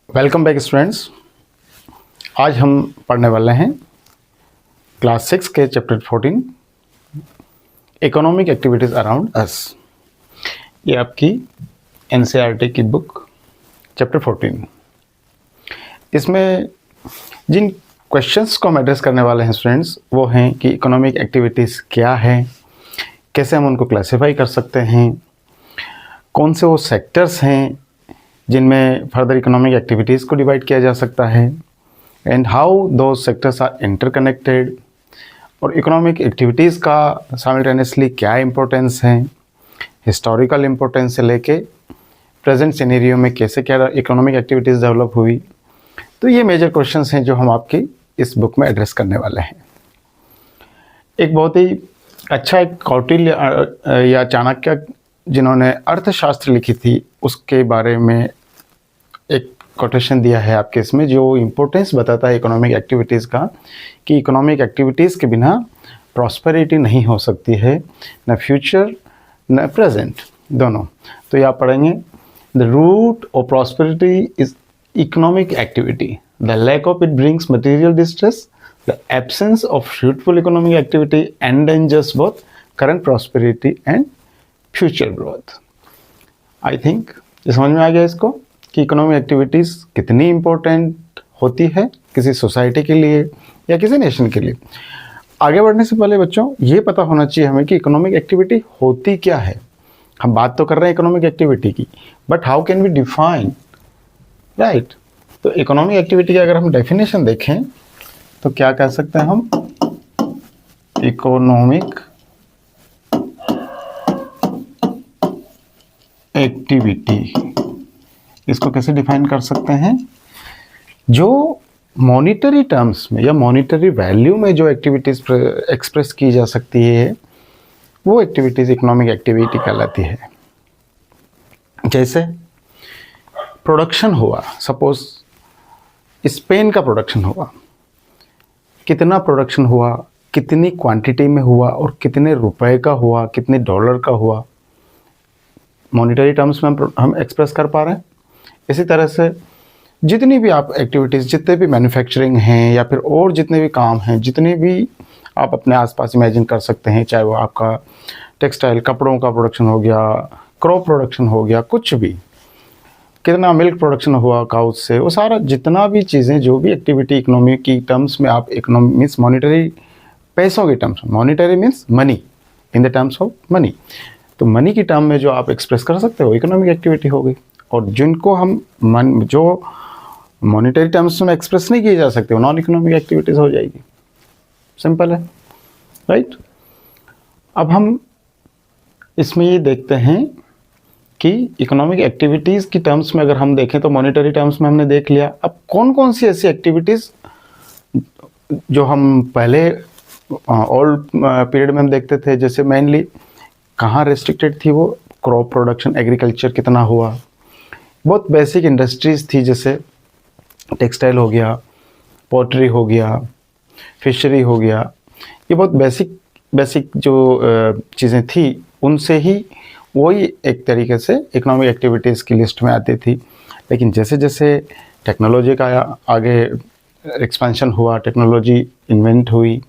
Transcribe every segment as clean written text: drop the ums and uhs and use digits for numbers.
Welcome back students. आज हम पढ़ने वाले हैं क्लास 6 के chapter 14 economic activities around us. ये आपकी एनसीईआरटी की बुक चैप्टर 14। इसमें जिन क्वेश्चंस को हम एड्रेस करने वाले हैं स्टूडेंट्स वो हैं कि इकोनॉमिक एक्टिविटीज़ क्या है, कैसे हम उनको क्लासिफाई कर सकते हैं, कौन से वो सेक्टर्स हैं जिनमें फर्दर इकोनॉमिक एक्टिविटीज़ को डिवाइड किया जा सकता है, एंड हाउ दो सेक्टर्स आर इंटरकनेक्टेड, और इकोनॉमिक एक्टिविटीज़ का साइमल्टेनियसली क्या इम्पोर्टेंस है, हिस्टोरिकल इम्पोर्टेंस से लेके प्रेजेंट सिनेरियो में कैसे क्या इकोनॉमिक एक्टिविटीज़ डेवलप हुई। तो ये मेजर क्वेश्चंस हैं जो हम आपकी इस बुक में एड्रेस करने वाले हैं। एक बहुत ही अच्छा एक कौटिल्य या चाणक्य जिन्होंने अर्थशास्त्र लिखी थी उसके बारे में एक कोटेशन दिया है आपके इसमें, जो इम्पोर्टेंस बताता है इकोनॉमिक एक्टिविटीज़ का, कि इकोनॉमिक एक्टिविटीज़ के बिना प्रॉस्पेरिटी नहीं हो सकती है, न फ्यूचर न प्रेजेंट दोनों। तो ये आप पढ़ेंगे, the root of prosperity is economic activity, the lack of it brings material distress, the absence of fruitful economic activity endangers both current prosperity and future growth. I think ये समझ में आ गया इसको कि इकोनॉमिक एक्टिविटीज़ कितनी important होती है किसी सोसाइटी के लिए या किसी नेशन के लिए। आगे बढ़ने से पहले बच्चों ये पता होना चाहिए हमें कि इकोनॉमिक एक्टिविटी होती क्या है। हम बात तो कर रहे हैं इकोनॉमिक एक्टिविटी की, but how can we define, right. तो इकोनॉमिक एक्टिविटी की अगर हम डेफिनेशन देखें तो क्या कह सकते हैं हम, इकोनॉमिक एक्टिविटी इसको कैसे डिफाइन कर सकते हैं, जो मॉनिटरी टर्म्स में या मॉनिटरी वैल्यू में जो एक्टिविटीज़ एक्सप्रेस की जा सकती है वो एक्टिविटीज़ इकोनॉमिक एक्टिविटी कहलाती है। जैसे प्रोडक्शन हुआ, सपोज स्पेन का प्रोडक्शन हुआ, कितना प्रोडक्शन हुआ, कितनी क्वांटिटी में हुआ और कितने रुपए का हुआ, कितने डॉलर का हुआ, मॉनिटरी टर्म्स में हम एक्सप्रेस कर पा रहे हैं। इसी तरह से जितनी भी आप एक्टिविटीज़, जितने भी मैन्युफैक्चरिंग हैं या फिर और जितने भी काम हैं, जितने भी आप अपने आसपास इमेजिन कर सकते हैं, चाहे वो आपका टेक्सटाइल कपड़ों का प्रोडक्शन हो गया, क्रॉप प्रोडक्शन हो गया, कुछ भी, कितना मिल्क प्रोडक्शन हुआ काउज से, वो सारा जितना भी चीज़ें, जो भी एक्टिविटी इकोनॉमी की टर्म्स में आप इकोनॉमी मीन्स मॉनिटरी पैसों के टर्म्स में, monetary means money in the terms of money, तो मनी की टर्म में जो आप एक्सप्रेस कर सकते हो इकोनॉमिक एक्टिविटी हो गई। और जिनको हम जो मॉनिटरी टर्म्स में एक्सप्रेस नहीं किए जा सकते वो नॉन इकोनॉमिक एक्टिविटीज़ हो जाएगी। सिंपल है, राइट। अब हम इसमें ये देखते हैं कि इकोनॉमिक एक्टिविटीज़ की टर्म्स में अगर हम देखें तो मॉनिटरी टर्म्स में हमने देख लिया। अब कौन कौन सी ऐसी एक्टिविटीज़ जो हम पहले ओल्ड पीरियड में हम देखते थे, जैसे मेनली कहाँ रेस्ट्रिक्टेड थी, वो क्रॉप प्रोडक्शन, एग्रीकल्चर कितना हुआ, बहुत बेसिक इंडस्ट्रीज़ थी, जैसे टेक्सटाइल हो गया, पोट्री हो गया, फिशरी हो गया, ये बहुत बेसिक जो चीज़ें थी उनसे ही वही एक तरीके से इकोनॉमिक एक्टिविटीज़ की लिस्ट में आती थी। लेकिन जैसे जैसे टेक्नोलॉजी का आगे एक्सपेंशन हुआ, टेक्नोलॉजी इन्वेंट हुई,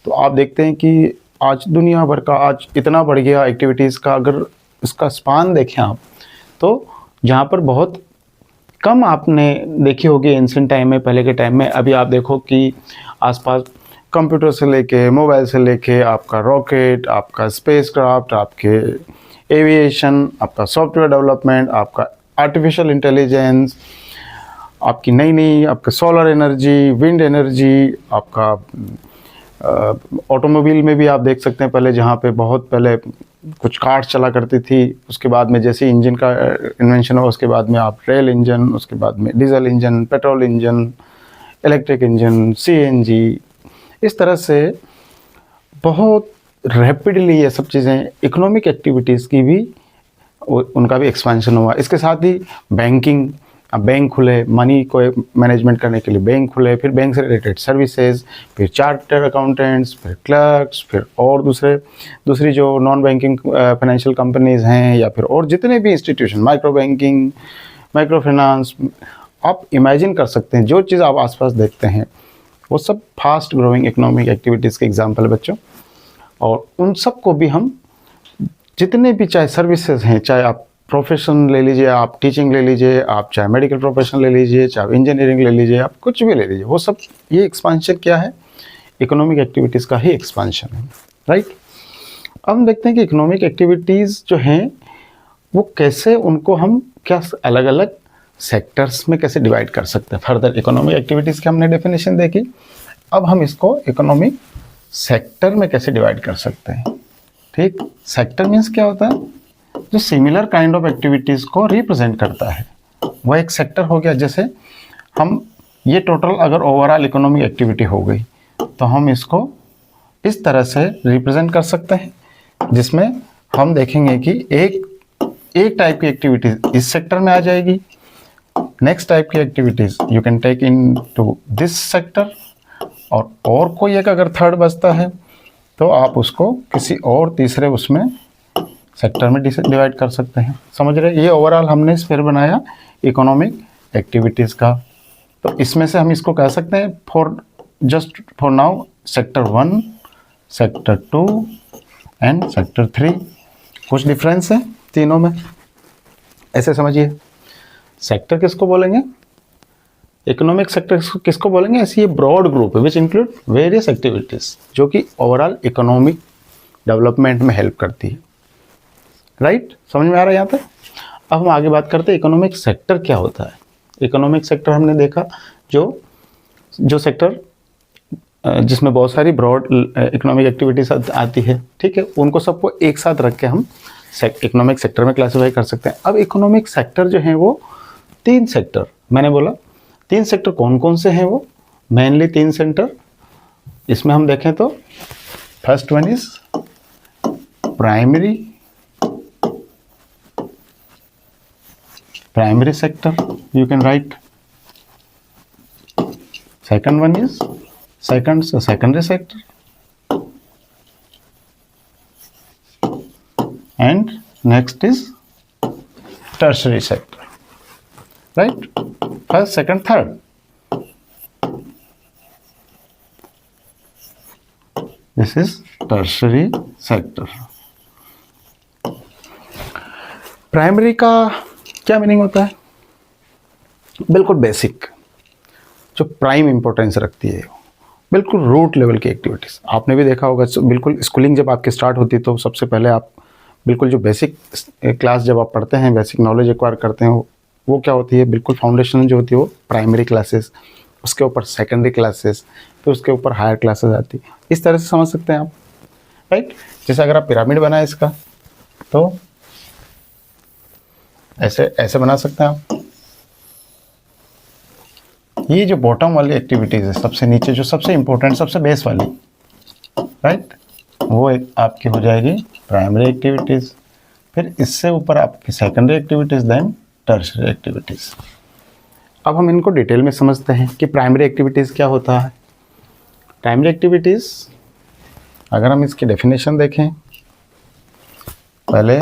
तो आप देखते हैं कि आज दुनिया भर का आज इतना बढ़ गया एक्टिविटीज़ का। अगर इसका स्पान देखें आप तो जहाँ पर बहुत कम आपने देखी होगी एंशिएंट टाइम में, पहले के टाइम में, अभी आप देखो कि आसपास कंप्यूटर से लेके, मोबाइल से लेके, आपका रॉकेट, आपका स्पेसक्राफ्ट, आपके एविएशन, आपका सॉफ्टवेयर डेवलपमेंट, आपका आर्टिफिशियल इंटेलिजेंस, आपकी नई आपका सोलर एनर्जी, विंड एनर्जी, आपका ऑटोमोबाइल में भी आप देख सकते हैं, पहले जहाँ पे बहुत पहले कुछ कार्स चला करती थी, उसके बाद में जैसे इंजन का इन्वेंशन हुआ उसके बाद में आप रेल इंजन, उसके बाद में diesel engine, petrol engine, electric engine, CNG, इस तरह से बहुत रैपिडली ये सब चीज़ें इकोनॉमिक एक्टिविटीज़ की भी उनका भी एक्सपेंशन हुआ। इसके साथ ही बैंकिंग, अब बैंक खुले, मनी को मैनेजमेंट करने के लिए बैंक खुले, फिर बैंक से रिलेटेड सर्विसेज, फिर चार्टर्ड अकाउंटेंट्स, फिर क्लर्क्स, फिर और दूसरी जो नॉन बैंकिंग फाइनेंशियल कंपनीज़ हैं, या फिर और जितने भी institution, micro banking, micro finance, आप इमेजिन कर सकते हैं जो चीज़ आप आसपास देखते हैं वो सब फास्ट ग्रोइंग इकोनॉमिक एक्टिविटीज़ के एग्जाम्पल है बच्चों। और उन सब को भी हम जितने भी चाहे सर्विसेज हैं, चाहे आप प्रोफेशन ले लीजिए, आप टीचिंग ले लीजिए, आप चाहे मेडिकल प्रोफेशन ले लीजिए, चाहे इंजीनियरिंग ले लीजिए, आप कुछ भी ले लीजिए, वो सब ये एक्सपांशन क्या है, इकोनॉमिक एक्टिविटीज़ का ही एक्सपांशन है, राइट। अब हम देखते हैं कि इकोनॉमिक एक्टिविटीज़ जो हैं वो कैसे, उनको हम क्या अलग अलग सेक्टर्स में कैसे डिवाइड कर सकते हैं। फर्दर इकोनॉमिक एक्टिविटीज़ की हमने डेफिनेशन देखी, अब हम इसको इकोनॉमिक सेक्टर में कैसे डिवाइड कर सकते हैं। ठीक, सेक्टर मीन्स क्या होता है, जो सिमिलर काइंड ऑफ एक्टिविटीज़ को रिप्रेजेंट करता है वह एक सेक्टर हो गया। जैसे हम ये टोटल अगर ओवरऑल इकोनॉमिक एक्टिविटी हो गई तो हम इसको इस तरह से रिप्रेजेंट कर सकते हैं जिसमें हम देखेंगे कि एक टाइप की एक्टिविटीज इस सेक्टर में आ जाएगी, नेक्स्ट टाइप की activities you can take into this sector, और कोई एक अगर थर्ड बचता है तो आप उसको किसी और तीसरे उसमें सेक्टर में डिवाइड कर सकते हैं। समझ रहे, ये ओवरऑल हमने स्फीयर बनाया इकोनॉमिक एक्टिविटीज़ का। तो इसमें से हम इसको कह सकते हैं just for now sector 1, sector 2 and sector 3। कुछ डिफरेंस है तीनों में, ऐसे समझिए। सेक्टर किसको बोलेंगे, इकोनॉमिक सेक्टर किसको बोलेंगे, ऐसी ये ब्रॉड ग्रुप है विच इंक्लूड वेरियस एक्टिविटीज़ जो कि ओवरऑल इकोनॉमिक डेवलपमेंट में हेल्प करती है, राइट। समझ में आ रहा है यहाँ तक। अब हम आगे बात करते हैं इकोनॉमिक सेक्टर क्या होता है। इकोनॉमिक सेक्टर हमने देखा जो सेक्टर जिसमें बहुत सारी ब्रॉड इकोनॉमिक एक्टिविटीज आती है, ठीक है, उनको सबको एक साथ रख के हम इकोनॉमिक सेक्टर में क्लासीफाई कर सकते हैं। अब इकोनॉमिक सेक्टर जो है वो 3 सेक्टर, मैंने बोला 3 सेक्टर कौन कौन से हैं, वो मेनली 3 सेक्टर इसमें हम देखें तो first one is primary sector, you can write. Second one is secondary sector, and next is tertiary sector, right? First, second, third. This is tertiary sector. Primary का क्या मीनिंग होता है, बिल्कुल बेसिक, जो प्राइम इंपॉर्टेंस रखती है, बिल्कुल root level की एक्टिविटीज़। आपने भी देखा होगा, बिल्कुल स्कूलिंग जब आपकी स्टार्ट होती है तो सबसे पहले आप बिल्कुल जो बेसिक क्लास जब आप पढ़ते हैं, बेसिक नॉलेज एक्वायर करते हैं, वो क्या होती है, बिल्कुल फाउंडेशन जो होती है वो प्राइमरी क्लासेस, उसके ऊपर सेकेंडरी क्लासेस, फिर उसके ऊपर हायर क्लासेस आती है। इस तरह से समझ सकते हैं आप, राइट। जैसे अगर आप पिरामिड बनाए इसका तो ऐसे बना सकते हैं आप। ये जो बॉटम वाली एक्टिविटीज़ है, सबसे नीचे जो सबसे इंपॉर्टेंट, सबसे बेस वाली, राइट, वो एक आपकी हो जाएगी प्राइमरी एक्टिविटीज़। फिर इससे ऊपर आपकी secondary activities, then tertiary activities. अब हम इनको डिटेल में समझते हैं कि प्राइमरी एक्टिविटीज़ क्या होता है। प्राइमरी एक्टिविटीज़ अगर हम इसकी डेफिनेशन देखें, पहले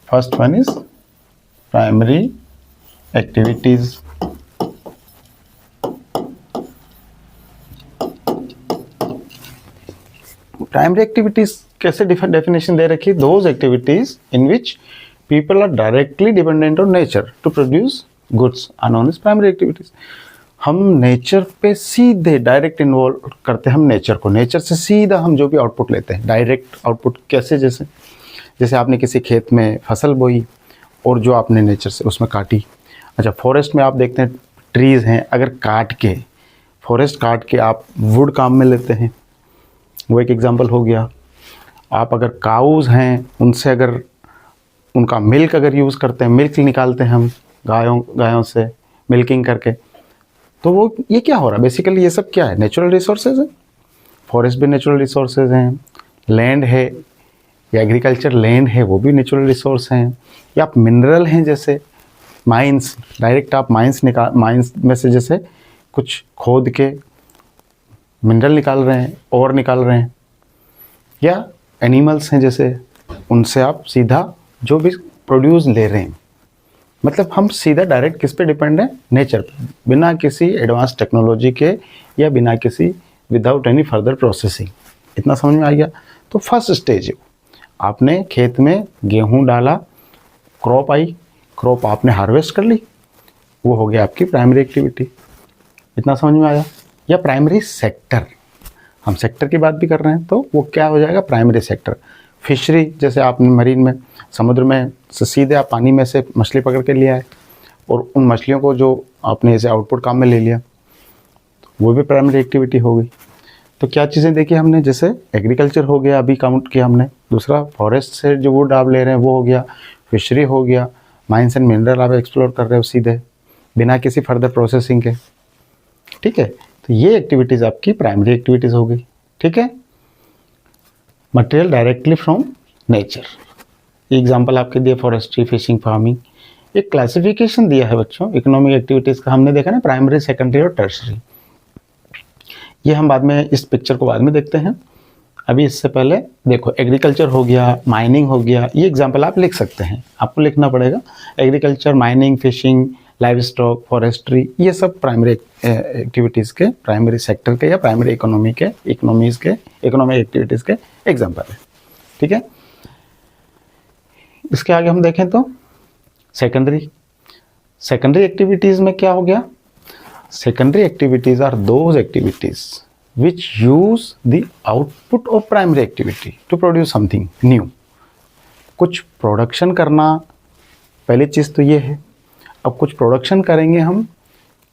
first one is primary activities. Primary activities कैसे डेफिनेशन दे रखी, those activities in which people are directly dependent on nature to produce goods are known as primary activities. हम नेचर पे सीधे डायरेक्ट इन्वॉल्व करते हैं, हम नेचर को, नेचर से सीधा हम जो भी आउटपुट लेते हैं, डायरेक्ट आउटपुट कैसे, जैसे आपने किसी खेत में फसल बोई और जो आपने नेचर से उसमें काटी। अच्छा, फॉरेस्ट में आप देखते हैं ट्रीज़ हैं, अगर फॉरेस्ट काट के आप वुड काम में लेते हैं, वो एक एग्जांपल हो गया। आप अगर काउज़ हैं, उनसे अगर उनका मिल्क अगर यूज़ करते हैं, मिल्क निकालते हैं हम गायों से मिल्किंग करके, तो वो ये क्या हो रहा है, बेसिकली ये सब क्या है, नेचुरल रिसोर्सेज है। फॉरेस्ट भी नेचुरल रिसोर्सेज हैं, लैंड है या एग्रीकल्चर लैंड है, वो भी नेचुरल रिसोर्स हैं, या आप मिनरल हैं, जैसे माइंस, डायरेक्ट आप माइंस में से जैसे कुछ खोद के मिनरल निकाल रहे हैं, और निकाल रहे हैं, या एनिमल्स हैं जैसे उनसे आप सीधा जो भी प्रोड्यूस ले रहे हैं, मतलब हम सीधा डायरेक्ट किस पे डिपेंड है, नेचर पे, बिना किसी एडवांस टेक्नोलॉजी के या बिना किसी विदाउट एनी फर्दर प्रोसेसिंग। इतना समझ में आ गया। तो फर्स्ट स्टेज है, आपने खेत में गेहूं डाला, क्रॉप आई, क्रॉप आपने हार्वेस्ट कर ली, वो हो गया आपकी प्राइमरी एक्टिविटी। इतना समझ में आया। या प्राइमरी सेक्टर, हम सेक्टर की बात भी कर रहे हैं तो वो क्या हो जाएगा, प्राइमरी सेक्टर। फिशरी, जैसे आपने मरीन में, समुद्र में से सीधे आप पानी में से मछली पकड़ के ले आए और उन मछलियों को जो आपने ऐसे आउटपुट काम में ले लिया, वो भी प्राइमरी एक्टिविटी हो गई। तो क्या चीज़ें देखी हमने, जैसे एग्रीकल्चर हो गया, अभी काउंट किया हमने। दूसरा, फॉरेस्ट से जो वुड आप ले रहे हैं वो हो गया, फिशरी हो गया, माइंस एंड मिनरल आप एक्सप्लोर कर रहे हो सीधे बिना किसी फर्दर प्रोसेसिंग के। ठीक है, तो ये एक्टिविटीज़ आपकी प्राइमरी एक्टिविटीज़ हो गई। ठीक है, material directly from nature. Example आपके दिए फॉरेस्ट्री, फिशिंग, फार्मिंग। एक क्लासिफिकेशन दिया है बच्चों इकोनॉमिक एक्टिविटीज़ का, हमने देखा ना प्राइमरी, सेकेंडरी और टर्सरी। ये हम बाद में इस पिक्चर को बाद में देखते हैं। अभी इससे पहले देखो, एग्रीकल्चर हो गया, माइनिंग हो गया, ये एग्जाम्पल आप लिख सकते हैं, आपको लिखना पड़ेगा। Agriculture, mining, fishing, live stock, forestry, ये सब प्राइमरी एक्टिविटीज़ के, प्राइमरी सेक्टर के या प्राइमरी इकोनॉमिक एक्टिविटीज़ के एग्जाम्पल है। ठीक है, इसके आगे हम देखें तो सेकेंडरी एक्टिविटीज़ में क्या हो गया, secondary activities are those activities which use the output of primary activity to produce something new। कुछ प्रोडक्शन करना, पहली चीज़ तो ये है। अब कुछ प्रोडक्शन करेंगे हम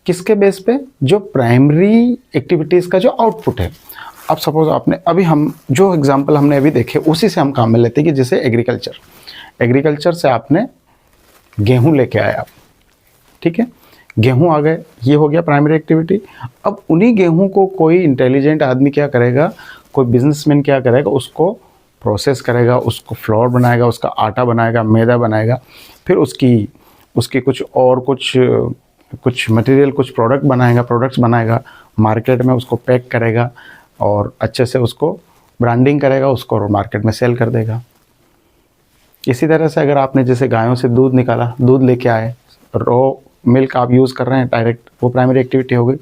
किसके बेस पे, जो प्राइमरी एक्टिविटीज़ का जो आउटपुट है। अब सपोज आपने अभी हम जो एग्जांपल हमने अभी देखे उसी से हम काम में लेते हैं कि जैसे एग्रीकल्चर से आपने गेहूँ लेके आए आप, ठीक है, गेहूं आ गए, ये हो गया प्राइमरी एक्टिविटी। अब उन्हीं गेहूं को कोई इंटेलिजेंट आदमी क्या करेगा, कोई बिजनेसमैन क्या करेगा, उसको प्रोसेस करेगा, उसको फ्लोर बनाएगा, उसका आटा बनाएगा, मैदा बनाएगा, फिर उसकी कुछ मटेरियल, कुछ प्रोडक्ट्स बनाएगा, मार्केट में उसको पैक करेगा और अच्छे से उसको ब्रांडिंग करेगा, उसको मार्केट में सेल कर देगा। इसी तरह से अगर आपने जैसे गायों से दूध निकाला, दूध लेके आए, रॉ मिल्क आप यूज़ कर रहे हैं डायरेक्ट, वो प्राइमरी एक्टिविटी हो गई।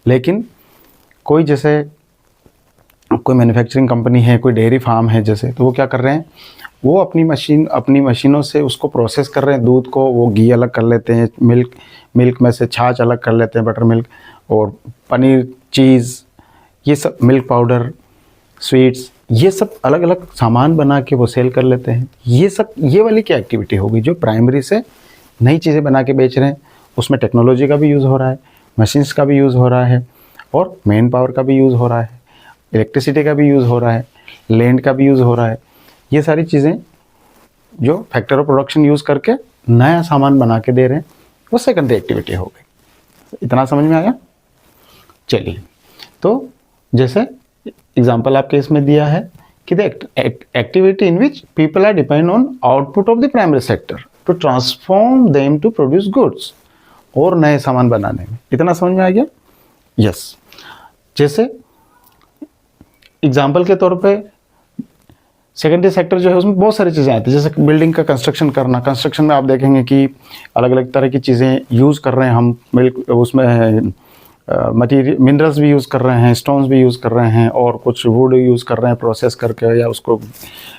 लेकिन कोई जैसे कोई मैन्युफैक्चरिंग कंपनी है, कोई डेयरी फार्म है जैसे, तो वो क्या कर रहे हैं, वो अपनी मशीनों से उसको प्रोसेस कर रहे हैं, दूध को वो घी अलग कर लेते हैं, मिल्क में से छाछ अलग कर लेते हैं, बटर मिल्क, और पनीर, चीज़, ये सब, मिल्क पाउडर, स्वीट्स, ये सब अलग अलग सामान बना के वो सेल कर लेते हैं। ये वाली क्या एक्टिविटी होगी, जो प्राइमरी से नई चीज़ें बना के बेच रहे हैं। उसमें टेक्नोलॉजी का भी यूज़ हो रहा है, मशीन्स का भी यूज़ हो रहा है, और मैन पावर का भी यूज़ हो रहा है, इलेक्ट्रिसिटी का भी यूज़ हो रहा है, लैंड का भी यूज़ हो रहा है। ये सारी चीज़ें जो फैक्टर ऑफ प्रोडक्शन यूज़ करके नया सामान बना के दे रहे हैं, वो सेकेंडरी एक्टिविटी हो गई। इतना समझ में आया। चलिए, तो जैसे एग्जाम्पल आपके इसमें दिया है कि the activity in which people are depend on output of the primary sector to transform them to produce goods, और नए सामान बनाने में। इतना समझ में आ गया। यस, जैसे एग्जाम्पल के तौर पे सेकेंडरी सेक्टर जो है उसमें बहुत सारी चीज़ें आती हैं, जैसे बिल्डिंग का कंस्ट्रक्शन करना। कंस्ट्रक्शन में आप देखेंगे कि अलग अलग तरह की चीज़ें यूज़ कर रहे हैं हम, उसमें मटीरियल, मिनरल्स भी यूज़ कर रहे हैं, स्टोन्स भी यूज़ कर रहे हैं, और कुछ वुड यूज़ कर रहे हैं प्रोसेस करके, या उसको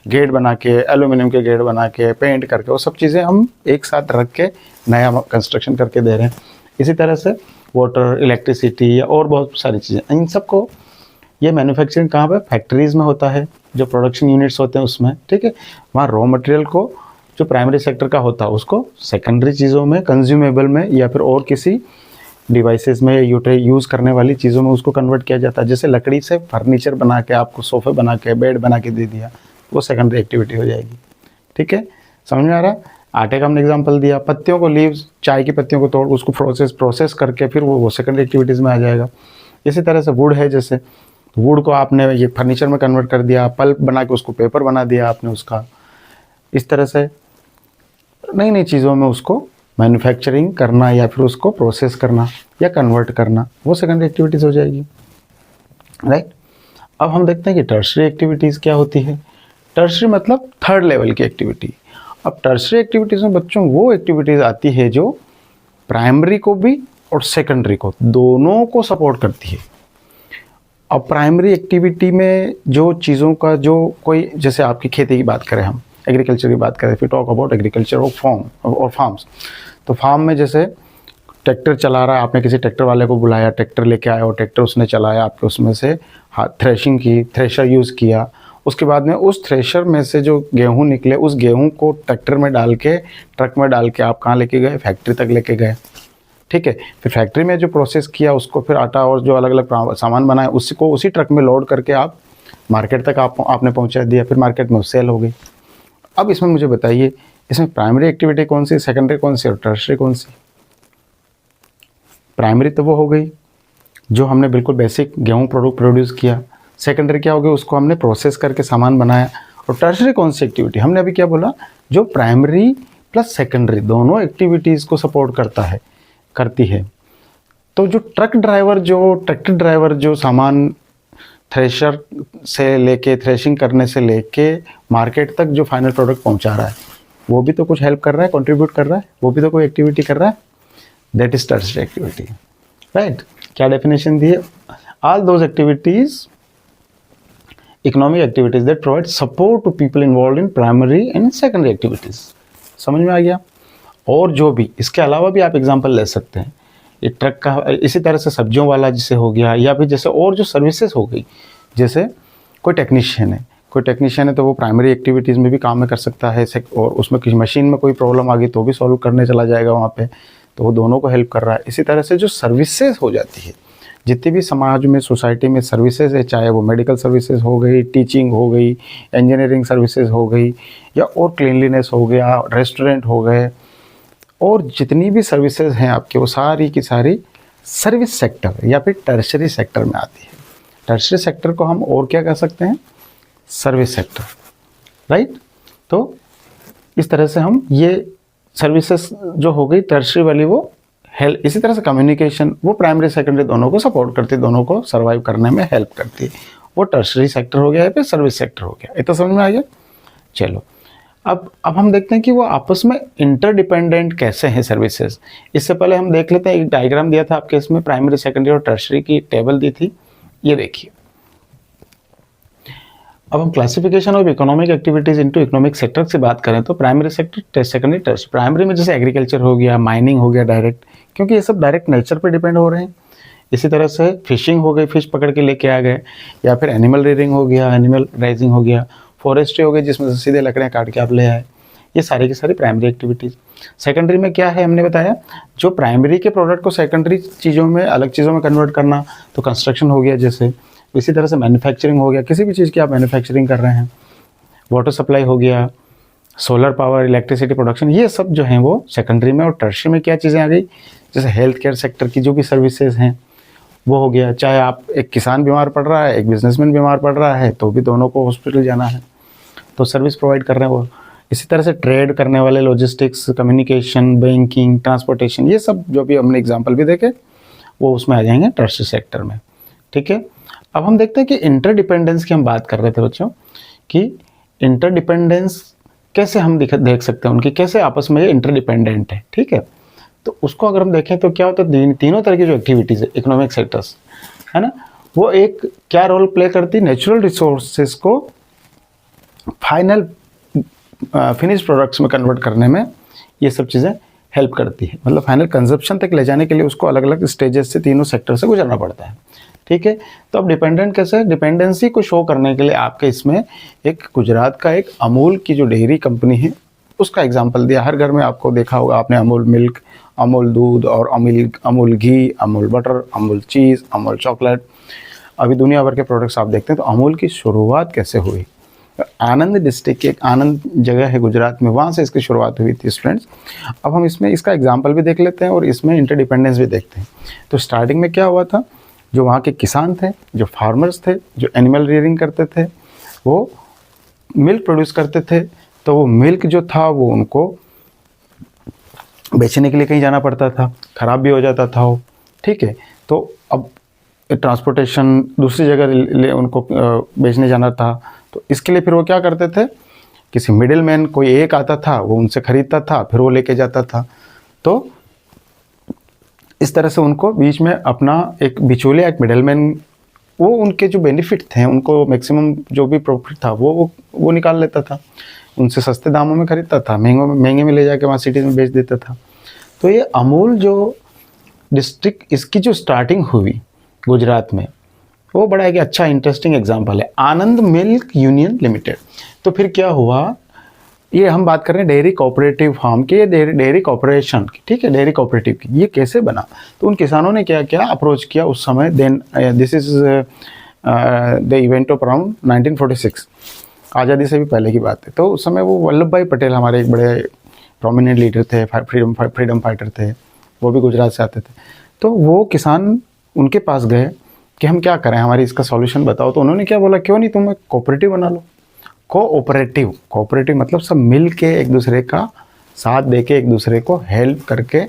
गेट बना के, एल्यूमिनियम के गेट बना के, पेंट करके, वो सब चीज़ें हम एक साथ रख के नया कंस्ट्रक्शन करके दे रहे हैं। इसी तरह से वाटर, इलेक्ट्रिसिटी, या और बहुत सारी चीज़ें, इन सबको ये मैन्युफैक्चरिंग कहाँ पे, फैक्ट्रीज़ में होता है, जो प्रोडक्शन यूनिट्स होते हैं उसमें। ठीक है, वहाँ रॉ मटेरियल को जो प्राइमरी सेक्टर का होता है उसको सेकेंडरी चीज़ों में, कंज्यूमेबल में, या फिर और किसी डिवाइसेस में यूज़ करने वाली चीज़ों में उसको कन्वर्ट किया जाता है। जैसे लकड़ी से फर्नीचर बना के, आपको सोफ़े बना के, बेड बना के दे दिया, वो सेकेंडरी एक्टिविटी हो जाएगी। ठीक है, समझ में आ रहा है। आटे का हमने एग्जांपल दिया, पत्तियों को, लीव्स, चाय की पत्तियों को तोड़ उसको प्रोसेस करके फिर वो सेकेंडरी एक्टिविटीज़ में आ जाएगा। इसी तरह से वुड है, जैसे वुड को आपने ये फर्नीचर में कन्वर्ट कर दिया, पल्प बना के उसको पेपर बना दिया आपने उसका। इस तरह से नई नई चीज़ों में उसको मैन्युफैक्चरिंग करना, या फिर उसको प्रोसेस करना या कन्वर्ट करना, वो सेकेंडरी एक्टिविटीज़ हो जाएगी। राइट, अब हम देखते हैं कि टर्शरी एक्टिविटीज़ क्या होती है। टर्शरी मतलब थर्ड लेवल की एक्टिविटी। अब टर्शरी एक्टिविटीज़ में बच्चों वो एक्टिविटीज़ आती है जो प्राइमरी को भी और सेकेंडरी को दोनों को सपोर्ट करती है। अब प्राइमरी एक्टिविटी में जो चीज़ों का जो कोई, जैसे आपकी खेती की बात करें, हम एग्रीकल्चर की बात करें, फिर टॉक अबाउट एग्रीकल्चर और फार्म्स, तो फार्म में जैसे ट्रैक्टर चला रहा है, आपने किसी ट्रैक्टर वाले को बुलाया, ट्रैक्टर लेके आया और ट्रैक्टर उसने चलाया, आपके उसमें से थ्रेशिंग की, थ्रेशर यूज़ किया, उसके बाद में उस थ्रेशर में से जो गेहूँ निकले उस गेहूँ को ट्रैक्टर में डाल के, ट्रक में डाल के आप कहाँ लेके गए, फैक्ट्री तक लेके गए। ठीक है, फिर फैक्ट्री में जो प्रोसेस किया उसको फिर आटा और जो अलग अलग सामान बनाए उसको उसी ट्रक में लोड करके आप मार्केट तक आपने पहुंचा दिया, फिर मार्केट में सेल हो गई। अब इसमें मुझे बताइए, इसमें प्राइमरी एक्टिविटी कौन सी, सेकेंडरी कौन सी और टर्शरी कौन सी? प्राइमरी तो वो हो गई जो हमने बिल्कुल बेसिक गेहूँ प्रोड्यूस किया। सेकेंडरी क्या हो गया, उसको हमने प्रोसेस करके सामान बनाया। और टर्शरी कौन सी एक्टिविटी, हमने अभी क्या बोला, जो प्राइमरी प्लस सेकेंडरी दोनों एक्टिविटीज़ को सपोर्ट करती है। तो जो ट्रैक्टर ड्राइवर जो सामान थ्रेशर से लेके, थ्रेशिंग करने से लेके मार्केट तक जो फाइनल प्रोडक्ट पहुंचा रहा है, वो भी तो कुछ हेल्प कर रहा है, कंट्रीब्यूट कर रहा है, वो भी तो कोई एक्टिविटी कर रहा है। That is tertiary activity, right. क्या डेफिनेशन दी है? All those activities, economic activities that provide support to people involve in primary and secondary activities. समझ में आ गया? और जो भी इसके अलावा भी आप एग्जांपल ले सकते हैं, ये ट्रक का, इसी तरह से सब्जियों वाला जिसे हो गया, या फिर जैसे और जो सर्विसेज हो गई, जैसे कोई टेक्नीशियन है तो वो प्राइमरी एक्टिविटीज़ में भी काम में कर सकता है, और उसमें किसी मशीन में कोई प्रॉब्लम आ गई तो भी सॉल्व करने चला जाएगा वहाँ पे, तो वो दोनों को हेल्प कर रहा है। इसी तरह से जो सर्विसेज हो जाती है, जितनी भी समाज में, सोसाइटी में सर्विसेज है, चाहे वो मेडिकल सर्विसेज हो गई, टीचिंग हो गई, इंजीनियरिंग सर्विसेज हो गई, या और क्लीनलीनेस हो गया, रेस्टोरेंट हो गए, और जितनी भी सर्विसेज हैं आपके, वो सारी की सारी सर्विस सेक्टर या फिर टर्शरी सेक्टर में आती है। टर्शरी सेक्टर को हम और क्या कह सकते हैं? Service sector, right. तो इस तरह से हम ये सर्विसेज जो हो गई टर्शरी वाली, वो हेल्प, इसी तरह से कम्युनिकेशन, वो प्राइमरी सेकेंडरी दोनों को सपोर्ट करती है, दोनों को सर्वाइव करने में हेल्प करती है। वो टर्शरी सेक्टर हो गया या फिर सर्विस सेक्टर हो गया। इतना समझ में आ गया? चलो, अब हम देखते हैं कि वो आपस में इंटरडिपेंडेंट कैसे हैं सर्विसेज। इससे पहले हम देख लेते हैं, एक डायग्राम दिया था आपके इसमें, प्राइमरी सेकेंडरी और टर्शरी की टेबल दी थी, ये देखिए। अब हम classification of economic activities into economic sector से बात करें तो primary sector, secondary, tertiary. Primary में जैसे एग्रीकल्चर हो गया, माइनिंग हो गया डायरेक्ट, क्योंकि ये सब डायरेक्ट नेचर पर डिपेंड हो रहे हैं। इसी तरह से फिशिंग हो गई, फिश पकड़ के लेके आ गए, या फिर एनिमल रेयरिंग हो गया, एनिमल राइजिंग हो गया, फॉरेस्ट्री हो गई जिसमें से सीधे लकड़ियाँ काट के आप ले आए। ये सारी की सारी प्राइमरी एक्टिविटीज़। सेकेंडरी में क्या है, हमने बताया, जो प्राइमरी के प्रोडक्ट को सेकेंडरी चीज़ों में, अलग चीज़ों में कन्वर्ट करना, तो कंस्ट्रक्शन हो गया जैसे, इसी तरह से मैन्युफैक्चरिंग हो गया, किसी भी चीज़ की आप मैन्युफैक्चरिंग कर रहे हैं, वाटर सप्लाई हो गया, सोलर पावर, इलेक्ट्रिसिटी प्रोडक्शन, ये सब जो हैं वो सेकेंडरी में। और टर्शरी में क्या चीज़ें आ गई, जैसे हेल्थ केयर सेक्टर की जो भी सर्विसेज हैं वो हो गया। चाहे आप, एक किसान बीमार पड़ रहा है, एक बिजनेसमैन बीमार पड़ रहा है, तो भी दोनों को हॉस्पिटल जाना है, तो सर्विस प्रोवाइड कर रहे हैं वो। इसी तरह से ट्रेड करने वाले, लॉजिस्टिक्स, कम्युनिकेशन, बैंकिंग, ट्रांसपोर्टेशन, ये सब जो भी हमने एग्जांपल भी देखे वो उसमें आ जाएंगे टर्शरी सेक्टर में। ठीक है, अब हम देखते हैं कि इंटरडिपेंडेंस की हम बात कर रहे थे बच्चों, कि इंटरडिपेंडेंस कैसे हम देख सकते हैं, उनकी कैसे आपस में इंटरडिपेंडेंट है। ठीक है, तो उसको अगर हम देखें तो क्या होता है, तीनों तरह की जो एक्टिविटीज़ है इकोनॉमिक सेक्टर्स, है ना, वो एक क्या रोल प्ले करती है, नेचुरल रिसोर्सेज को फाइनल फिनिश प्रोडक्ट्स में कन्वर्ट करने में ये सब चीज़ें हेल्प करती है। मतलब फाइनल कंजप्शन तक ले जाने के लिए उसको अलग अलग स्टेजेस से, तीनों सेक्टर से गुजरना पड़ता है। ठीक है, तो अब डिपेंडेंट कैसे है, डिपेंडेंसी को शो करने के लिए आपके इसमें एक गुजरात का एक अमूल की जो डेयरी कंपनी है उसका एग्जाम्पल दिया। हर घर में आपको देखा होगा आपने, अमूल मिल्क, अमूल दूध, और अमूल घी, अमूल बटर, अमूल चीज़, अमूल चॉकलेट, अभी दुनिया भर के प्रोडक्ट्स आप देखते हैं। तो अमूल की शुरुआत कैसे हुई, आनंद डिस्ट्रिक्ट की एक आनंद जगह है गुजरात में, वहाँ से इसकी शुरुआत हुई थी स्टूडेंट्स। अब हम इसमें इसका एग्जाम्पल भी देख लेते हैं और इसमें इंटरडिपेंडेंस भी देखते हैं। तो स्टार्टिंग में क्या हुआ था, जो वहाँ के किसान थे, जो फार्मर्स थे, जो एनिमल रियरिंग करते थे, वो मिल्क प्रोड्यूस करते थे। तो वो मिल्क जो था वो उनको बेचने के लिए कहीं जाना पड़ता था, ख़राब भी हो जाता था वो। ठीक है, तो अब ट्रांसपोर्टेशन दूसरी जगह उनको बेचने जाना था, तो इसके लिए फिर वो क्या करते थे किसी मिडिल मैन कोई एक आता था, वो उनसे खरीदता था, फिर वो लेके जाता था। तो इस तरह से उनको बीच में अपना एक बिचौलिया, एक मिडिल मैन, वो उनके जो बेनिफिट थे, उनको मैक्सिमम जो भी प्रॉफिट था वो निकाल लेता था, उनसे सस्ते दामों में खरीदता था, महंगे में ले जाके वहाँ सिटीज़ में बेच देता था। तो ये अमूल जो डिस्ट्रिक्ट, इसकी जो स्टार्टिंग हुई गुजरात में, वो बड़ा एक अच्छा इंटरेस्टिंग एग्जांपल है, आनंद मिल्क यूनियन लिमिटेड। तो फिर क्या हुआ, ये हम बात कर रहे हैं डेयरी कोऑपरेटिव फार्म की, ये डेयरी कॉर्पोरेशन की, ठीक है, डेयरी कोऑपरेटिव की, ये कैसे बना। तो उन किसानों ने क्या क्या अप्रोच किया उस समय, then this is the event of around 1946, आज़ादी से भी पहले की बात है। तो उस समय वो वल्लभ भाई पटेल हमारे एक बड़े प्रोमिनेंट लीडर थे, फ्रीडम फाइटर थे, वो भी गुजरात से आते थे। तो वो किसान उनके पास गए कि हम क्या करें, हमारी इसका सॉल्यूशन बताओ। तो उन्होंने क्या बोला, क्यों नहीं तुम एक कोऑपरेटिव बना लो। कोऑपरेटिव मतलब सब मिल के एक दूसरे का साथ दे के एक दूसरे को हेल्प करके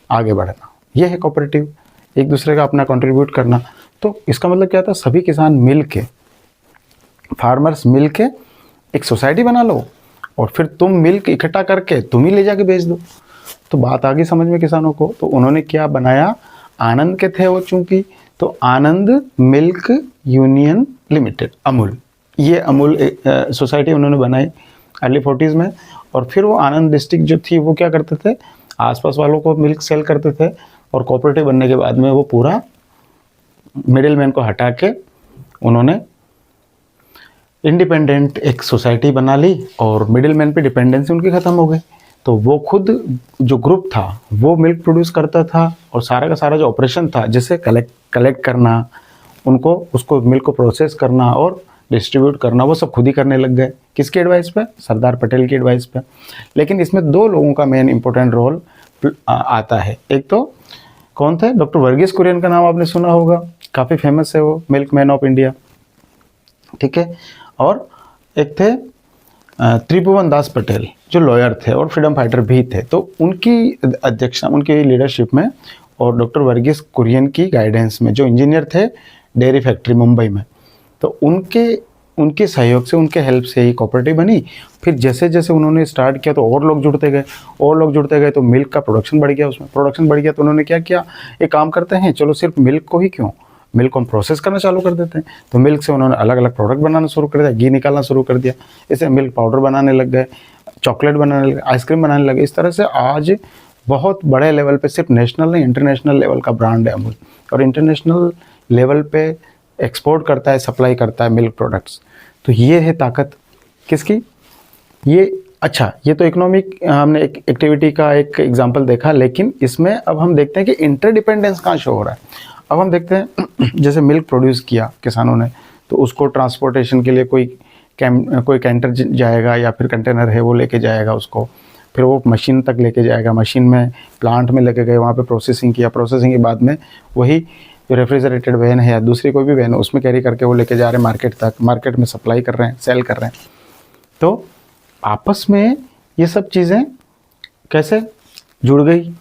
आगे बढ़ना, ये है कोऑपरेटिव, एक दूसरे का अपना कंट्रीब्यूट करना। तो इसका मतलब क्या था, सभी किसान मिल के, फार्मर्स मिल के एक सोसाइटी बना लो और फिर तुम मिल्क इकट्ठा करके तुम ही ले जाके बेच दो। तो बात आ गई समझ में किसानों को। तो उन्होंने क्या बनाया, आनंद के थे वो चूंकि, तो आनंद मिल्क यूनियन लिमिटेड, अमूल, ये अमूल सोसाइटी उन्होंने बनाई अर्ली 40s में। और फिर वो आनंद डिस्ट्रिक्ट जो थी वो क्या करते थे, आसपास वालों को मिल्क सेल करते थे। और कोऑपरेटिव बनने के बाद में वो पूरा मिडिल मैन को हटा के उन्होंने इंडिपेंडेंट एक सोसाइटी बना ली और मिडिल मैन पे डिपेंडेंसी उनकी ख़त्म हो गई। तो वो खुद जो ग्रुप था वो मिल्क प्रोड्यूस करता था और सारा का सारा जो ऑपरेशन था, जैसे कलेक्ट करना, उनको उसको मिल्क को प्रोसेस करना और डिस्ट्रीब्यूट करना, वो सब खुद ही करने लग गए। किसकी एडवाइस पे, सरदार पटेल की एडवाइस पे। लेकिन इसमें दो लोगों का मेन इंपॉर्टेंट रोल आता है। एक तो कौन थे, डॉक्टर वर्गीस कुरियन का नाम आपने सुना होगा, काफ़ी फेमस है वो, मिल्क मैन ऑफ इंडिया, ठीक है। और एक थे त्रिभुवन दास पटेल जो लॉयर थे और फ्रीडम फाइटर भी थे। तो उनकी अध्यक्षता, उनकी लीडरशिप में और डॉक्टर वर्गीस कुरियन की गाइडेंस में, जो इंजीनियर थे डेयरी फैक्ट्री मुंबई में, तो उनके सहयोग से, उनके हेल्प से ही कोऑपरेटिव बनी। फिर जैसे जैसे उन्होंने स्टार्ट किया तो और लोग जुड़ते गए तो मिल्क का प्रोडक्शन बढ़ गया, उसमें प्रोडक्शन बढ़ गया। तो उन्होंने क्या किया, एक काम करते हैं, चलो सिर्फ मिल्क को ही क्यों, मिल्क को हम प्रोसेस करना चालू कर देते हैं। तो मिल्क से उन्होंने अलग अलग प्रोडक्ट बनाना शुरू कर दिया, घी निकालना शुरू कर दिया, इसे मिल्क पाउडर बनाने लग गए, चॉकलेट बनाने लगे, आइसक्रीम बनाने लगे। इस तरह से आज बहुत बड़े लेवल पे, सिर्फ नेशनल नहीं इंटरनेशनल लेवल का ब्रांड है अमूल, और इंटरनेशनल लेवल पे एक्सपोर्ट करता है, सप्लाई करता है मिल्क प्रोडक्ट्स। तो ये है ताकत किसकी, ये अच्छा, ये तो इकोनॉमिक हमने एक एक्टिविटी का एक एग्जांपल देखा। लेकिन इसमें अब हम देखते हैं कि इंटरडिपेंडेंस कहाँ शो हो रहा है। अब हम देखते हैं जैसे मिल्क प्रोड्यूस किया किसानों ने, तो उसको ट्रांसपोर्टेशन के लिए कोई कैंटर जाएगा या फिर कंटेनर है वो लेके जाएगा उसको, फिर वो मशीन तक लेके जाएगा, मशीन में प्लांट में लेके गए, वहाँ पे प्रोसेसिंग किया, प्रोसेसिंग के बाद में वही जो रेफ्रिजरेटेड वैन है या दूसरी कोई भी वैन है उसमें कैरी करके वो लेके जा रहे हैं मार्केट तक, मार्केट में सप्लाई कर रहे हैं, सेल कर रहे हैं। तो आपस में ये सब चीज़ें कैसे जुड़ गई,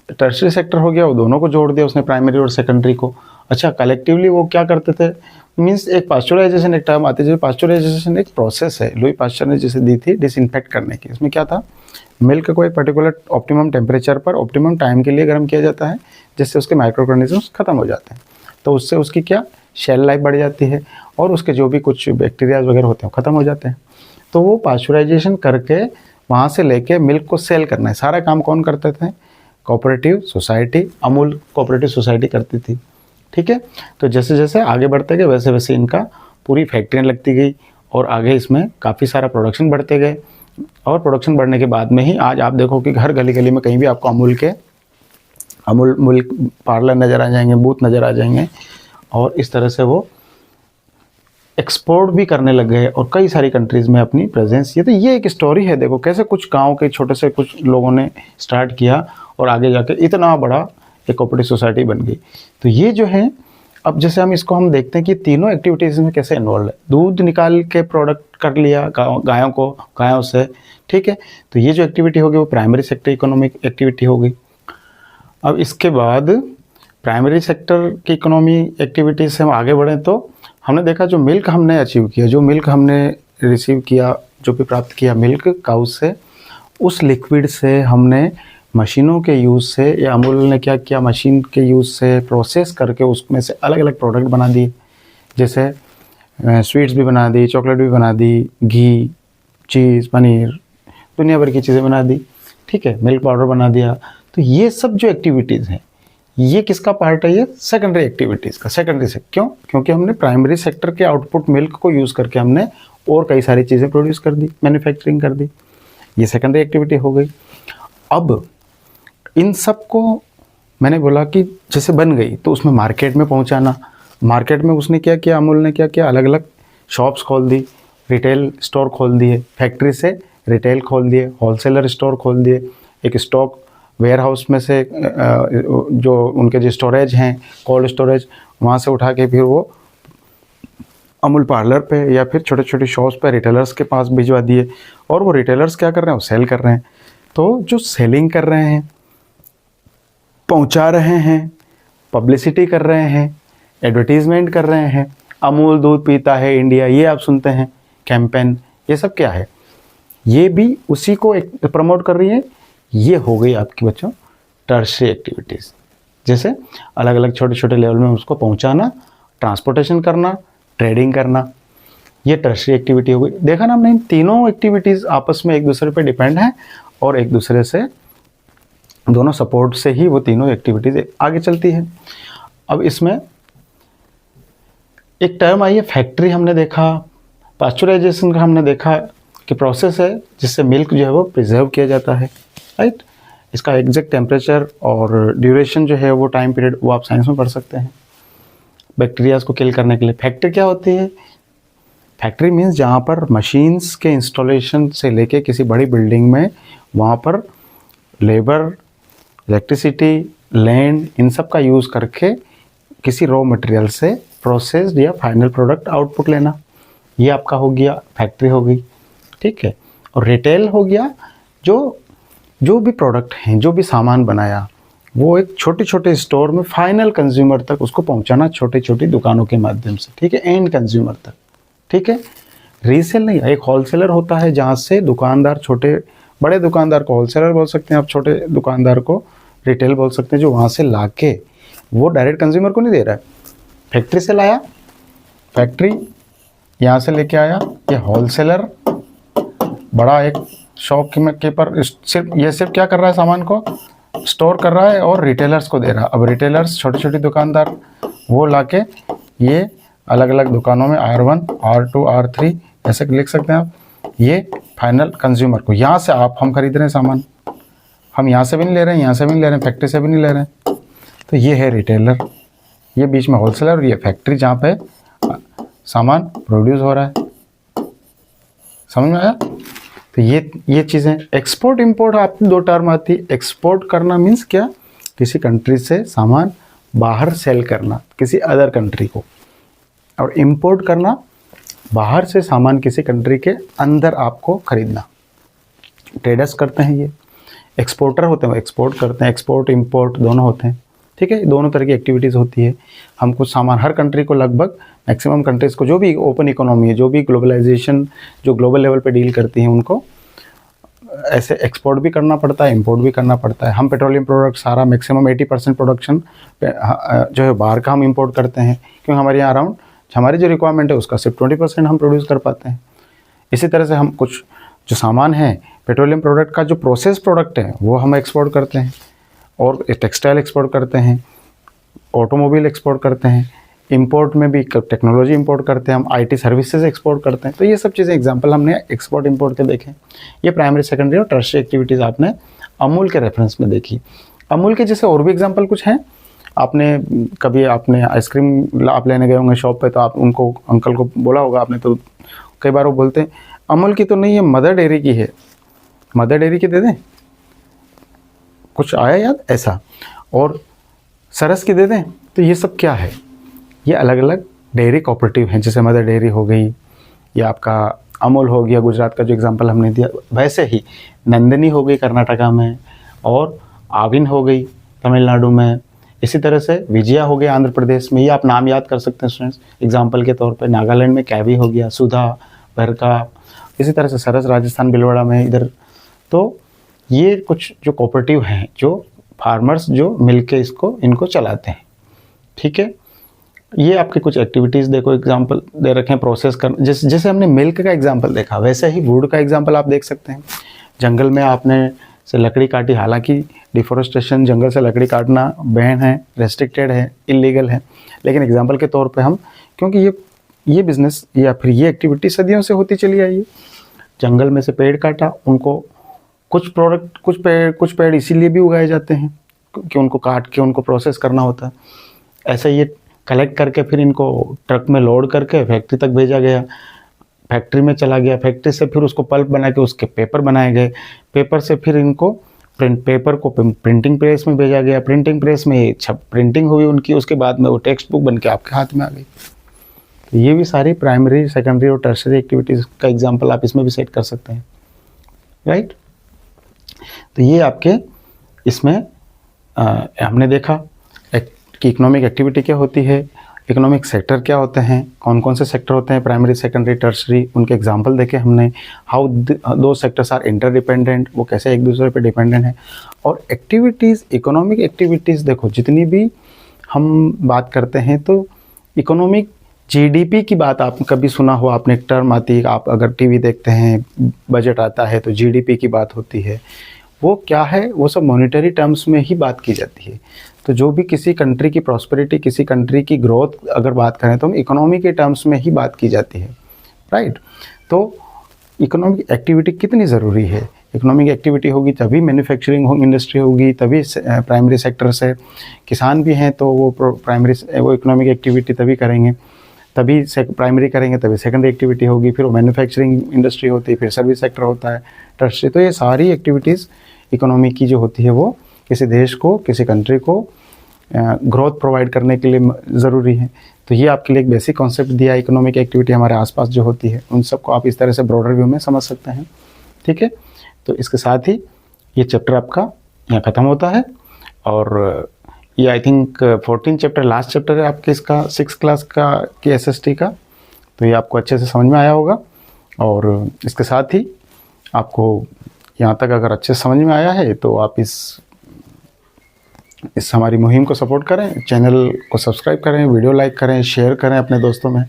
टर्शियरी सेक्टर हो गया, वो दोनों को जोड़ दिया उसने, प्राइमरी और सेकेंडरी को। अच्छा, कलेक्टिवली वो क्या करते थे, मींस एक पास्चुराइजेशन, एक टर्म आती है, पास्चुराइजेशन एक प्रोसेस है, लुई पास्चर ने जिसे दी थी डिसइंफेक्ट करने की। इसमें क्या था, मिल्क को एक पर्टिकुलर ऑप्टिमम टेम्परेचर पर ऑप्टिमम टाइम के लिए गर्म किया जाता है, जिससे उसके माइक्रो ऑर्गेनिजम्स खत्म हो जाते हैं। तो उससे उसकी क्या शेल लाइफ बढ़ जाती है और उसके जो भी कुछ बैक्टीरियाज वगैरह होते हैं खत्म हो जाते हैं। तो वो पास्चुराइजेशन करके वहाँ से लेके मिल्क को सेल करना है, सारा काम कौन करते थे, cooperative society, Amul cooperative society करती थी, ठीक है। तो जैसे जैसे आगे बढ़ते गए वैसे वैसे इनका पूरी फैक्ट्रियाँ लगती गई और आगे इसमें काफ़ी सारा प्रोडक्शन बढ़ते गए। और प्रोडक्शन बढ़ने के बाद में ही आज आप देखो कि हर गली गली में कहीं भी आपको अमूल मिल्क पार्लर नज़र आ जाएंगे, बूथ नज़र आ जाएंगे। और इस तरह से वो एक्सपोर्ट भी करने लग गए और कई सारी कंट्रीज़ में अपनी प्रेजेंस। ये एक स्टोरी है, देखो कैसे कुछ गाँव के छोटे से कुछ लोगों ने स्टार्ट किया और आगे जाके इतना बड़ा एक कोऑपरेटिव सोसाइटी बन गई। तो ये जो है, अब जैसे हम इसको देखते हैं कि तीनों एक्टिविटीज़ में कैसे इन्वॉल्व है। दूध निकाल के प्रोडक्ट कर लिया गायों से, ठीक है। तो ये जो एक्टिविटी होगी वो प्राइमरी सेक्टर इकोनॉमिक एक्टिविटी होगी। अब इसके बाद प्राइमरी सेक्टर की इकोनॉमी एक्टिविटीज़ से हम आगे बढ़ें तो हमने देखा जो मिल्क हमने अचीव किया, जो मिल्क हमने रिसीव किया, जो भी प्राप्त किया मिल्क काउ से, उस लिक्विड से हमने मशीनों के यूज़ से या अमूल ने क्या किया, मशीन के यूज़ से प्रोसेस करके उसमें से अलग अलग प्रोडक्ट बना दिए। जैसे स्वीट्स भी बना दी, चॉकलेट भी बना दी, घी, चीज़, पनीर, दुनिया भर की चीज़ें बना दी। ठीक है, मिल्क पाउडर बना दिया। तो ये सब जो एक्टिविटीज़ हैं, ये किसका पार्ट है? ये सेकेंडरी एक्टिविटीज़ का, सेकेंडरी से। क्यों? क्योंकि हमने प्राइमरी सेक्टर के आउटपुट मिल्क को यूज़ करके हमने और कई सारी चीज़ें प्रोड्यूस कर दी, मैन्युफैक्चरिंग कर दी। ये सेकेंडरी एक्टिविटी हो गई। अब इन सब को मैंने बोला कि जैसे बन गई तो उसमें मार्केट में पहुंचाना। मार्केट में उसने क्या किया, अमूल ने क्या किया, अलग अलग शॉप्स खोल दी, रिटेल स्टोर खोल दिए, फैक्ट्री से रिटेल खोल दिए, होलसेलर स्टोर खोल दिए, एक स्टॉक वेयर हाउस में से जो उनके जो स्टोरेज हैं, कोल्ड स्टोरेज, वहाँ से उठा के फिर वो अमूल पार्लर पे या फिर छोटे छोटे शॉप्स पे रिटेलर्स के पास भिजवा दिए। और वो रिटेलर्स क्या कर रहे हैं, वो सेल कर रहे हैं। तो जो सेलिंग कर रहे हैं, पहुंचा रहे हैं, पब्लिसिटी कर रहे हैं, एडवर्टीजमेंट कर रहे हैं, अमूल दूध पीता है इंडिया, ये आप सुनते हैं कैंपेन, ये सब क्या है? ये भी उसी को प्रमोट कर रही है। ये हो गई आपकी बच्चों टर्शरी एक्टिविटीज़। जैसे अलग अलग छोटे छोटे लेवल में उसको पहुंचाना, ट्रांसपोर्टेशन करना, ट्रेडिंग करना, ये टर्शरी एक्टिविटी हो गई। देखा ना हमने, इन तीनों एक्टिविटीज़ आपस में एक दूसरे पे डिपेंड है और एक दूसरे से दोनों सपोर्ट से ही वो तीनों एक्टिविटीज़ आगे चलती है। अब इसमें एक टर्म आई है फैक्ट्री, हमने देखा, पास्चुराइजेशन का हमने देखा कि प्रोसेस है जिससे मिल्क जो है वो प्रिजर्व किया जाता है, राइट। इसका एग्जैक्ट टेम्परेचर और ड्यूरेशन जो है वो टाइम पीरियड वो आप साइंस में पढ़ सकते हैं, बैक्टीरियाज को किल करने के लिए। फैक्ट्री क्या होती है? फैक्ट्री मीन्स जहाँ पर मशीन्स के इंस्टॉलेशन से लेके किसी बड़ी बिल्डिंग में वहाँ पर लेबर, इलेक्ट्रिसिटी, लैंड, इन सब का यूज़ करके किसी रॉ मटेरियल से प्रोसेस्ड या फाइनल प्रोडक्ट आउटपुट लेना, ये आपका हो गया फैक्ट्री हो गई। ठीक है। और रिटेल हो गया जो भी प्रोडक्ट हैं, जो भी सामान बनाया वो एक छोटे छोटे स्टोर में फाइनल कंज्यूमर तक उसको पहुंचाना, छोटी छोटी दुकानों के माध्यम से। ठीक है, एंड कंज्यूमर तक। ठीक है, रीसेल नहीं, एक होलसेलर होता है जहाँ से दुकानदार, छोटे बड़े दुकानदार को होलसेलर बोल सकते हैं आप, छोटे दुकानदार को रिटेल बोल सकते हैं, जो वहाँ से ला के वो डायरेक्ट कंज्यूमर को नहीं दे रहा है, फैक्ट्री से लाया, फैक्ट्री यहाँ से लेके आया, ये होलसेलर बड़ा एक शॉप कीपर सिर्फ क्या कर रहा है, सामान को स्टोर कर रहा है और रिटेलर्स को दे रहा है। अब रिटेलर्स छोटे छोटे दुकानदार वो लाके ये अलग अलग दुकानों में R1, R2, R3 ऐसे लिख सकते हैं आप, ये फाइनल कंज्यूमर को, यहाँ से हम खरीद रहे हैं सामान, हम यहाँ से भी नहीं ले रहे हैं, यहाँ से भी नहीं ले रहे हैं, फैक्ट्री से भी नहीं ले रहे हैं। तो ये है रिटेलर, ये बीच में होलसेलर और ये फैक्ट्री जहाँ पे सामान प्रोड्यूस हो रहा है। समझ में आया? तो ये चीज़ें। एक्सपोर्ट इंपोर्ट आपकी दो टर्म आती है। एक्सपोर्ट करना मीन्स क्या, किसी कंट्री से सामान बाहर सेल करना किसी अदर कंट्री को, और इंपोर्ट करना बाहर से सामान किसी कंट्री के अंदर आपको खरीदना। ट्रेडर्स करते हैं, ये एक्सपोर्टर होते हैं, वो एक्सपोर्ट करते हैं, एक्सपोर्ट इंपोर्ट दोनों होते हैं। ठीक है, दोनों तरह की एक्टिविटीज़ होती है। हम कुछ सामान, हर कंट्री को लगभग मैक्सिमम कंट्रीज़ को, जो भी ओपन इकोनॉमी है, जो भी ग्लोबलाइजेशन जो ग्लोबल लेवल पे डील करती हैं, उनको ऐसे एक्सपोर्ट भी करना पड़ता है, इंपोर्ट भी करना पड़ता है। हम पेट्रोलियम प्रोडक्ट सारा मैक्सिमम 80% प्रोडक्शन जो है बाहर का हम इंपोर्ट करते हैं, क्योंकि हमारे यहाँ अराउंड हमारी जो रिक्वायरमेंट है उसका सिर्फ 20% हम प्रोड्यूस कर पाते हैं। इसी तरह से हम कुछ जो सामान है पेट्रोलियम प्रोडक्ट का, जो प्रोसेस प्रोडक्ट है वो हम एक्सपोर्ट करते हैं, और टेक्सटाइल एक्सपोर्ट करते हैं, ऑटोमोबाइल एक्सपोर्ट करते हैं, इंपोर्ट में भी टेक्नोलॉजी इंपोर्ट करते हैं, हम IT सर्विसेज एक्सपोर्ट करते हैं। तो ये सब चीज़ें एग्जांपल हमने एक्सपोर्ट इंपोर्ट के देखे। ये प्राइमरी, सेकेंडरी और टर्शियरी एक्टिविटीज़ आपने अमूल के रेफरेंस में देखी। अमूल के जैसे और भी एग्जांपल कुछ हैं। आपने आइसक्रीम आप लेने गए होंगे शॉप पे, तो आप उनको अंकल को बोला होगा आपने, तो कई बार वो बोलते हैं अमूल की तो नहीं, ये मदर डेयरी की है, मदर डेयरी की दे दें, कुछ आया याद ऐसा, और सरस की दे दें। तो ये सब क्या है, ये अलग अलग डेयरी कोऑपरेटिव हैं, जैसे मदर डेयरी हो गई, या आपका अमूल हो गया गुजरात का जो एग्जांपल हमने दिया, वैसे ही नंदिनी हो गई कर्नाटका में, और आविन हो गई तमिलनाडु में, इसी तरह से विजया हो गया आंध्र प्रदेश में। ये आप नाम याद कर सकते हैं स्टूडेंट्स एग्जांपल के तौर पे। नागालैंड में कैवी हो गया, सुधा, भर का, इसी तरह से सरस राजस्थान भिलवाड़ा में इधर। तो ये कुछ जो कोऑपरेटिव हैं, जो फार्मर्स जो मिलके इनको चलाते हैं, ठीक है। ये आपके कुछ एक्टिविटीज़ देखो, एग्जांपल दे रखे हैं प्रोसेस कर, जैसे हमने मिल्क का एग्जांपल देखा, वैसे ही वुड का एग्जांपल आप देख सकते हैं। जंगल में आपने से लकड़ी काटी, हालांकि डिफोरेस्टेशन, जंगल से लकड़ी काटना बैन है, रेस्ट्रिक्टेड है, इलीगल है, लेकिन एग्जांपल के तौर पे हम, क्योंकि ये बिज़नेस या फिर ये एक्टिविटी सदियों से होती चली आई है। जंगल में से पेड़ काटा, उनको कुछ पेड़ इसीलिए भी उगाए जाते हैं कि उनको काट के उनको प्रोसेस करना होता है। ऐसे ये कलेक्ट करके फिर इनको ट्रक में लोड करके फैक्ट्री तक भेजा गया, फैक्ट्री में चला गया, फैक्ट्री से फिर उसको पल्प बना के उसके पेपर बनाए गए, पेपर से फिर इनको पेपर को प्रिंटिंग प्रेस में भेजा गया, प्रिंटिंग प्रेस में प्रिंटिंग हुई उनकी, उसके बाद में वो टेक्स्ट बुक बन के आपके हाथ में आ गई। तो ये भी सारी प्राइमरी, सेकेंडरी और टर्शरी एक्टिविटीज़ का एग्जाम्पल आप इसमें भी सेट कर सकते हैं, राइट। तो ये आपके इसमें हमने देखा कि इकोनॉमिक एक्टिविटी क्या होती है, इकोनॉमिक सेक्टर क्या होते हैं, कौन कौन से सेक्टर होते हैं, प्राइमरी, सेकेंडरी, टर्शरी, उनके एग्जाम्पल देखे हमने। हाउ दो सेक्टर्स आर इंटरडिपेंडेंट, वो कैसे एक दूसरे पे डिपेंडेंट हैं। और एक्टिविटीज़, इकोनॉमिक एक्टिविटीज़ देखो, जितनी भी हम बात करते हैं तो इकोनॉमिक जीडीपी की बात आप कभी सुना हो आपने, एक टर्म आती है, आप अगर टीवी देखते हैं, बजट आता है तो जीडीपी की बात होती है। वो क्या है, वो सब मॉनेटरी टर्म्स में ही बात की जाती है। तो जो भी किसी कंट्री की प्रॉस्पेरिटी, किसी कंट्री की ग्रोथ अगर बात करें तो हम इकोनॉमी के टर्म्स में ही बात की जाती है, राइट। तो इकोनॉमिक एक्टिविटी कितनी ज़रूरी है, इकोनॉमिक एक्टिविटी होगी तभी मैन्युफैक्चरिंग इंडस्ट्री होगी, तभी प्राइमरी सेक्टर से किसान भी हैं तो वो इकोनॉमिक एक्टिविटी तभी करेंगे, तभी प्राइमरी करेंगे तभी सेकेंडरी एक्टिविटी होगी, फिर वो मैन्युफैक्चरिंग इंडस्ट्री होती है, फिर सर्विस सेक्टर होता है, टर्शरी। तो ये सारी एक्टिविटीज़ इकोनॉमी की जो होती है वो किसी देश को, किसी कंट्री को ग्रोथ प्रोवाइड करने के लिए ज़रूरी है। तो ये आपके लिए एक बेसिक कॉन्सेप्ट दिया, इकोनॉमिक एक्टिविटी हमारे आसपास जो होती है उन सबको आप इस तरह से ब्रॉडर व्यू में समझ सकते हैं, ठीक है। तो इसके साथ ही ये चैप्टर आपका यहाँ ख़त्म होता है। और ये I think 14 chapter last chapter है आपके इसका 6th क्लास का की SST का। तो ये आपको अच्छे से समझ में आया होगा। और इसके साथ ही आपको यहाँ तक अगर अच्छे से समझ में आया है तो आप इस हमारी मुहिम को सपोर्ट करें, चैनल को सब्सक्राइब करें, वीडियो लाइक करें, शेयर करें अपने दोस्तों में।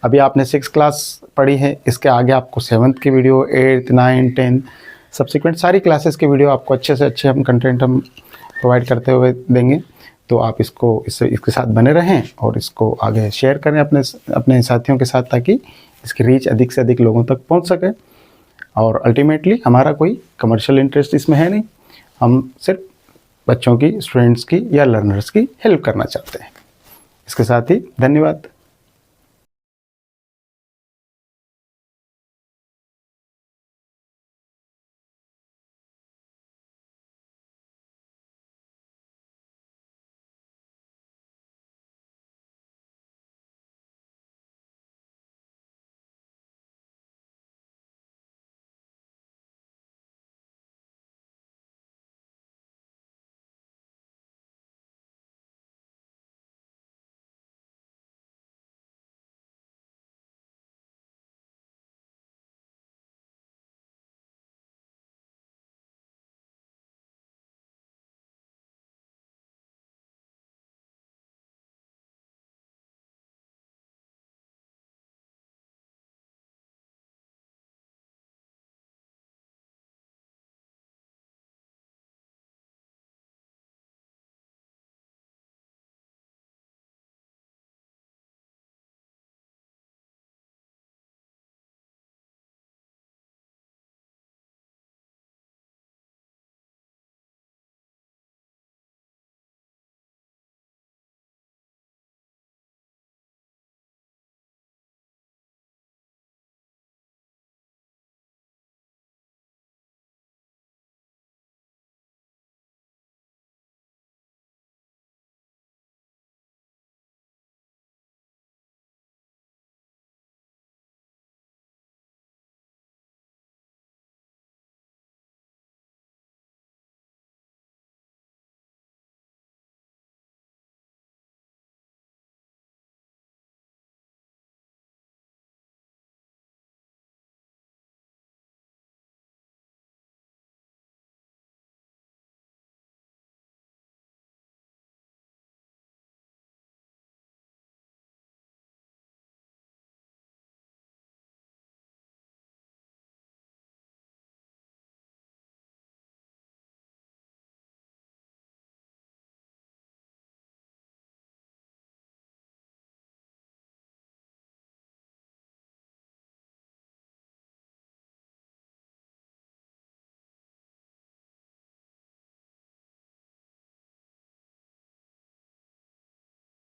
अभी आपने 6th क्लास पढ़ी है, इसके आगे आपको 7th की video, 8th, 9th, 10th subsequent सारी क्लासेस की वीडियो आपको अच्छे से अच्छे हम कंटेंट हम प्रोवाइड करते हुए देंगे। तो आप इसके साथ बने रहें और इसको आगे शेयर करें अपने साथियों के साथ, ताकि इसकी रीच अधिक से अधिक लोगों तक पहुंच सके। और अल्टीमेटली हमारा कोई कमर्शियल इंटरेस्ट इसमें है नहीं, हम सिर्फ बच्चों की, स्टूडेंट्स की या लर्नर्स की हेल्प करना चाहते हैं। इसके साथ ही धन्यवाद।